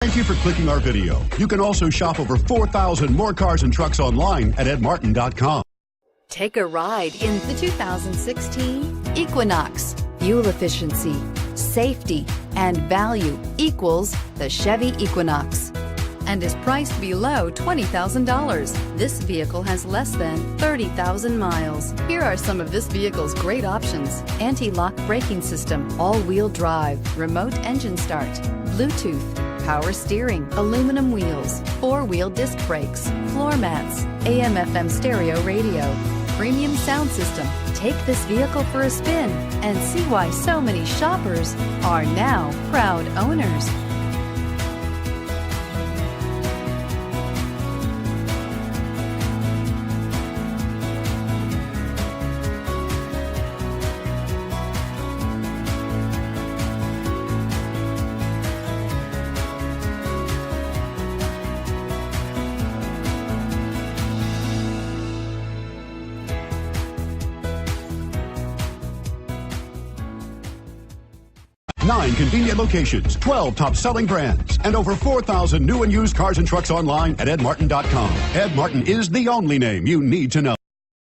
Thank you for clicking our video. You can also shop over 4,000 more cars and trucks online at edmartin.com. Take a ride in the 2016 Equinox. Fuel efficiency, safety, and value equals the Chevy Equinox and is priced below $20,000. This vehicle has less than 30,000 miles. Here are some of this vehicle's great options: anti-lock braking system, all-wheel drive, remote engine start, Bluetooth, power steering, aluminum wheels, four-wheel disc brakes, floor mats, AM/FM stereo radio, premium sound system. Take this vehicle for a spin and see why so many shoppers are now proud owners. Nine convenient locations, 12 top-selling brands, and over 4,000 new and used cars and trucks online at edmartin.com. Ed Martin is the only name you need to know.